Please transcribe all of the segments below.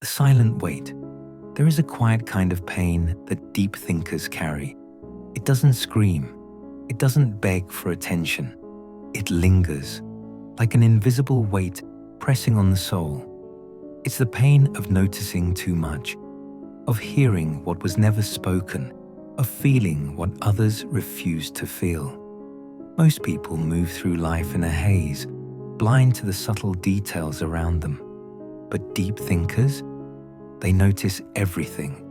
The silent weight. There is a quiet kind of pain that deep thinkers carry. It doesn't scream. It doesn't beg for attention. It lingers, like an invisible weight pressing on the soul. It's the pain of noticing too much, of hearing what was never spoken, of feeling what others refused to feel. Most people move through life in a haze, blind to the subtle details around them. But deep thinkers, they notice everything.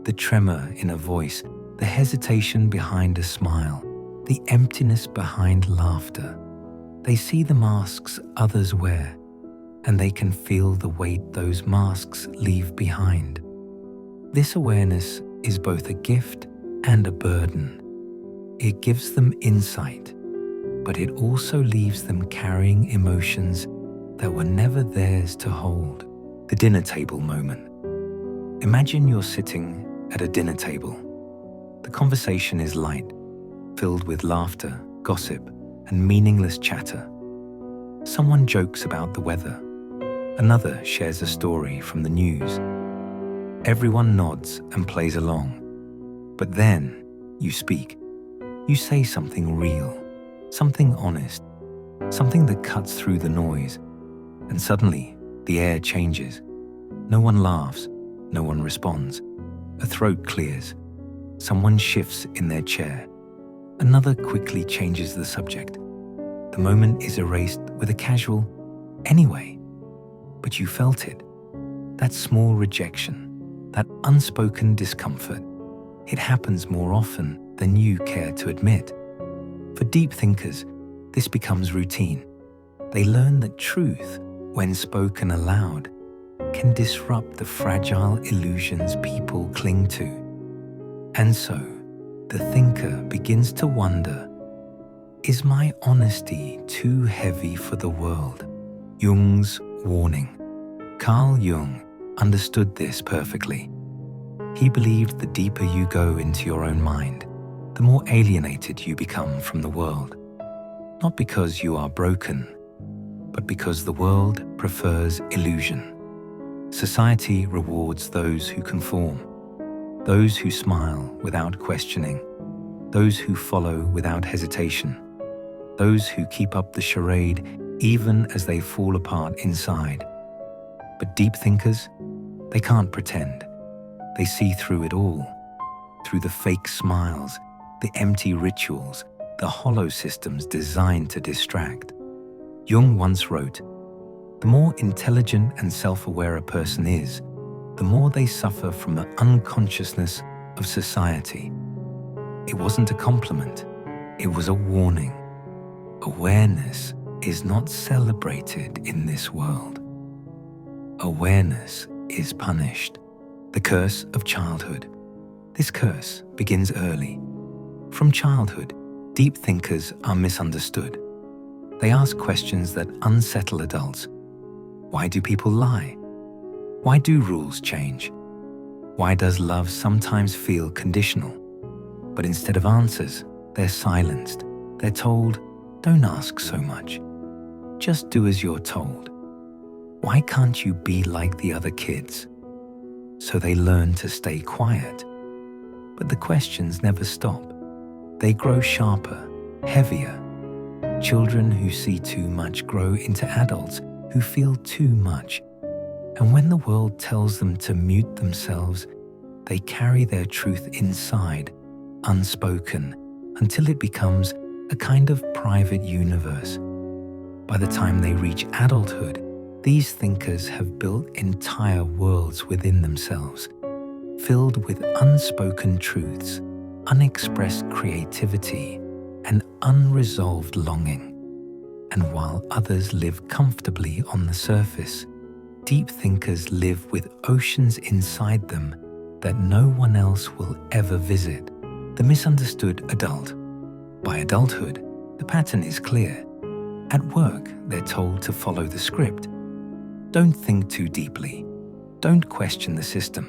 The tremor in a voice, the hesitation behind a smile, the emptiness behind laughter. They see the masks others wear, and they can feel the weight those masks leave behind. This awareness is both a gift and a burden. It gives them insight, but it also leaves them carrying emotions that were never theirs to hold. The dinner table moment. Imagine you're sitting at a dinner table. The conversation is light, filled with laughter, gossip, and meaningless chatter. Someone jokes about the weather. Another shares a story from the news. Everyone nods and plays along. But then you speak. You say something real, something honest, something that cuts through the noise. And suddenly, the air changes. No one laughs. No one responds. A throat clears. Someone shifts in their chair. Another quickly changes the subject. The moment is erased with a casual, "Anyway." But you felt it. That small rejection, that unspoken discomfort. It happens more often than you care to admit. For deep thinkers, this becomes routine. They learn that truth, when spoken aloud, can disrupt the fragile illusions people cling to. And so, the thinker begins to wonder, is my honesty too heavy for the world? Jung's warning. Carl Jung understood this perfectly. He believed the deeper you go into your own mind, the more alienated you become from the world. Not because you are broken, but because the world prefers illusion. Society rewards those who conform, those who smile without questioning, those who follow without hesitation, those who keep up the charade even as they fall apart inside. But deep thinkers, they can't pretend. They see through it all, through the fake smiles, the empty rituals, the hollow systems designed to distract. Jung once wrote, "The more intelligent and self-aware a person is, the more they suffer from the unconsciousness of society." It wasn't a compliment, it was a warning. Awareness is not celebrated in this world. Awareness is punished. The curse of childhood. This curse begins early. From childhood, deep thinkers are misunderstood. They ask questions that unsettle adults. Why do people lie? Why do rules change? Why does love sometimes feel conditional? But instead of answers, they're silenced. They're told, "Don't ask so much. Just do as you're told. Why can't you be like the other kids?" So they learn to stay quiet. But the questions never stop. They grow sharper, heavier. Children who see too much grow into adults who feel too much. And when the world tells them to mute themselves, they carry their truth inside, unspoken, until it becomes a kind of private universe. By the time they reach adulthood, these thinkers have built entire worlds within themselves, filled with unspoken truths, unexpressed creativity, and unresolved longing. And while others live comfortably on the surface, deep thinkers live with oceans inside them that no one else will ever visit. The misunderstood adult. By adulthood, the pattern is clear. At work, they're told to follow the script. Don't think too deeply. Don't question the system.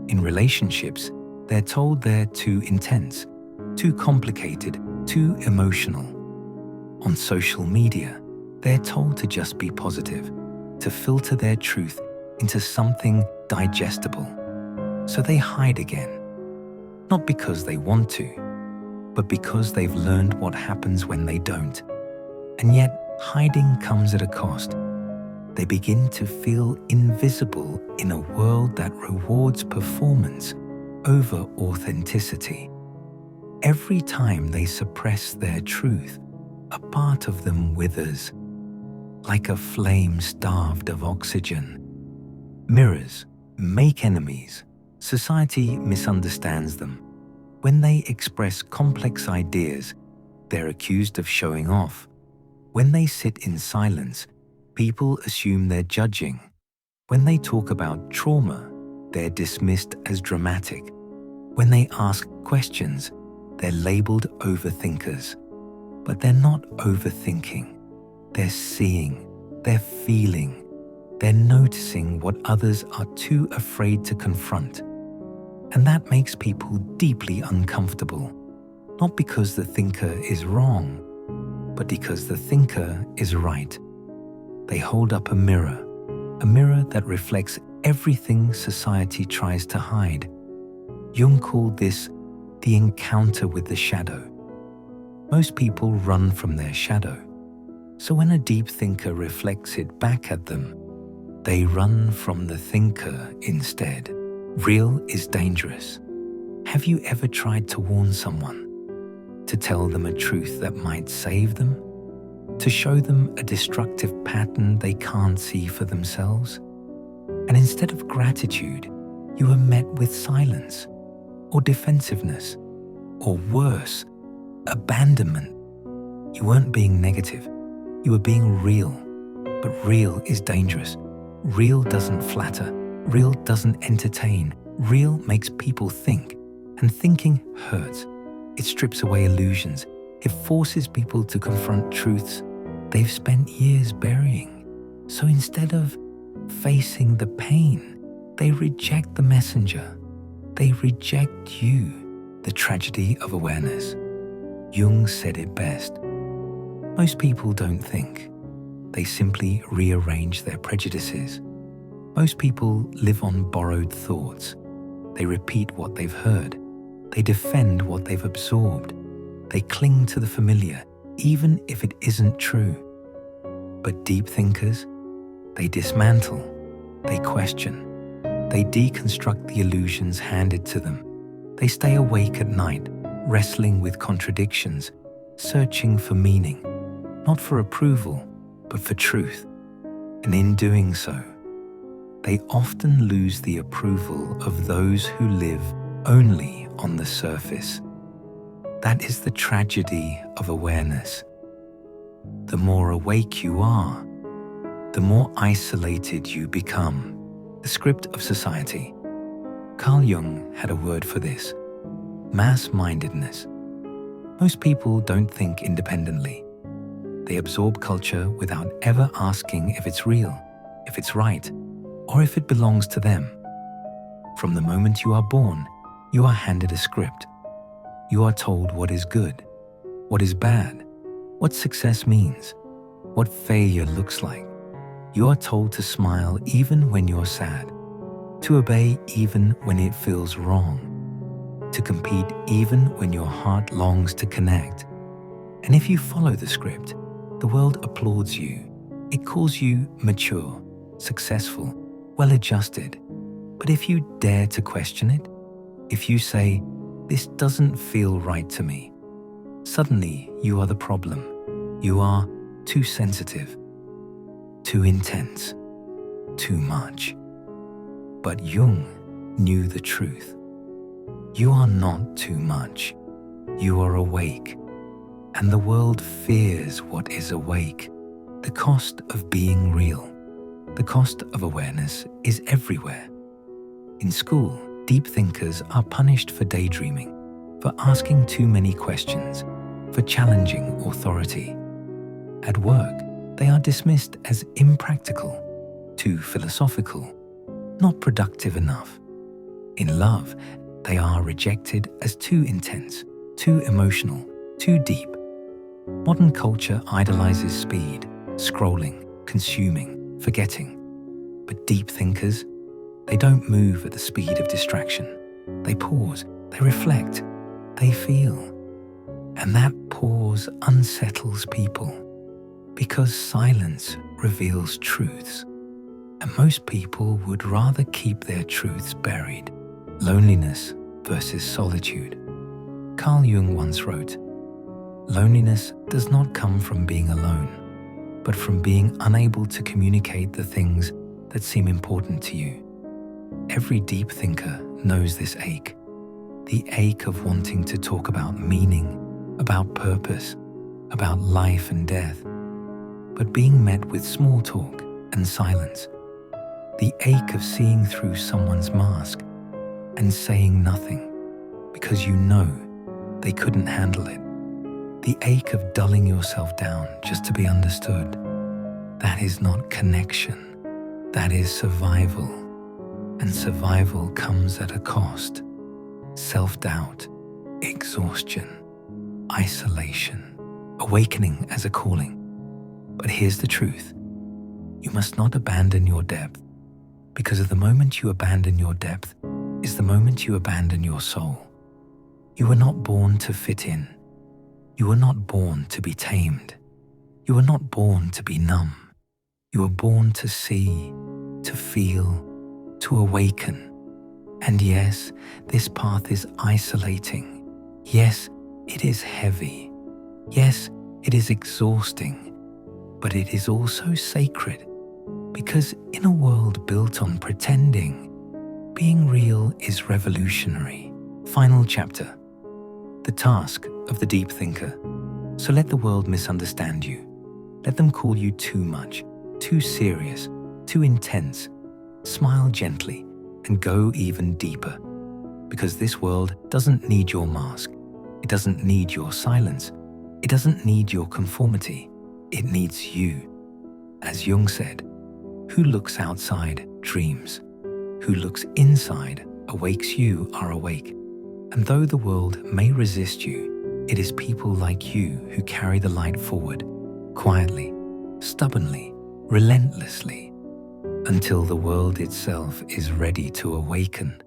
In relationships, they're told they're too intense, too complicated, too emotional. On social media, they're told to just be positive, to filter their truth into something digestible. So they hide again, not because they want to, but because they've learned what happens when they don't. And yet, hiding comes at a cost. They begin to feel invisible in a world that rewards performance over authenticity. Every time they suppress their truth, a part of them withers, like a flame starved of oxygen. Mirrors make enemies. Society misunderstands them. When they express complex ideas, they're accused of showing off. When they sit in silence, people assume they're judging. When they talk about trauma, they're dismissed as dramatic. When they ask questions, they're labeled overthinkers. But they're not overthinking. They're seeing, they're feeling, they're noticing what others are too afraid to confront. And that makes people deeply uncomfortable, not because the thinker is wrong, but because the thinker is right. They hold up a mirror that reflects everything society tries to hide. Jung called this the encounter with the shadow. Most people run from their shadow. So when a deep thinker reflects it back at them, they run from the thinker instead. Real is dangerous. Have you ever tried to warn someone? To tell them a truth that might save them? To show them a destructive pattern they can't see for themselves? And instead of gratitude, you are met with silence, or defensiveness, or worse, abandonment. You weren't being negative, you were being real. But real is dangerous. Real doesn't flatter. Real doesn't entertain. Real makes people think. And thinking hurts. It strips away illusions. It forces people to confront truths they've spent years burying. So instead of facing the pain, they reject the messenger. They reject you, the tragedy of awareness. Jung said it best. Most people don't think. They simply rearrange their prejudices. Most people live on borrowed thoughts. They repeat what they've heard. They defend what they've absorbed. They cling to the familiar, even if it isn't true. But deep thinkers, they dismantle, they question, they deconstruct the illusions handed to them. They stay awake at night, wrestling with contradictions, searching for meaning, not for approval, but for truth. And in doing so, they often lose the approval of those who live only on the surface. That is the tragedy of awareness. The more awake you are, the more isolated you become. The script of society. Carl Jung had a word for this: mass-mindedness. Most people don't think independently. They absorb culture without ever asking if it's real, if it's right, or if it belongs to them. From the moment you are born, you are handed a script. You are told what is good, what is bad, what success means, what failure looks like. You are told to smile even when you're sad, to obey even when it feels wrong, to compete even when your heart longs to connect. And if you follow the script, the world applauds you. It calls you mature, successful, well-adjusted. But if you dare to question it, if you say, "This doesn't feel right to me," suddenly you are the problem. You are too sensitive, too intense, too much. But Jung knew the truth. You are not too much. You are awake. And the world fears what is awake. The cost of being real, the cost of awareness is everywhere. In school, deep thinkers are punished for daydreaming, for asking too many questions, for challenging authority. At work, they are dismissed as impractical, too philosophical, not productive enough. In love, they are rejected as too intense, too emotional, too deep. Modern culture idolizes speed, scrolling, consuming, forgetting. But deep thinkers, they don't move at the speed of distraction. They pause, they reflect, they feel. And that pause unsettles people because silence reveals truths. And most people would rather keep their truths buried. Loneliness versus solitude. Carl Jung once wrote, "Loneliness does not come from being alone, but from being unable to communicate the things that seem important to you." Every deep thinker knows this ache, the ache of wanting to talk about meaning, about purpose, about life and death, but being met with small talk and silence. The ache of seeing through someone's mask and saying nothing because you know they couldn't handle it. The ache of dulling yourself down just to be understood. That is not connection. That is survival. And survival comes at a cost. Self-doubt, exhaustion, isolation, awakening as a calling. But here's the truth. You must not abandon your depth, because at the moment you abandon your depth is the moment you abandon your soul. You were not born to fit in. You were not born to be tamed. You were not born to be numb. You were born to see, to feel, to awaken. And yes, this path is isolating. Yes, it is heavy. Yes, it is exhausting. But it is also sacred, because in a world built on pretending, being real is revolutionary. Final chapter. The task of the deep thinker. So let the world misunderstand you. Let them call you too much, too serious, too intense. Smile gently and go even deeper. Because this world doesn't need your mask. It doesn't need your silence. It doesn't need your conformity. It needs you. As Jung said, who looks outside dreams. Who looks inside awakes you are awake. And though the world may resist you, it is people like you who carry the light forward, quietly, stubbornly, relentlessly, until the world itself is ready to awaken.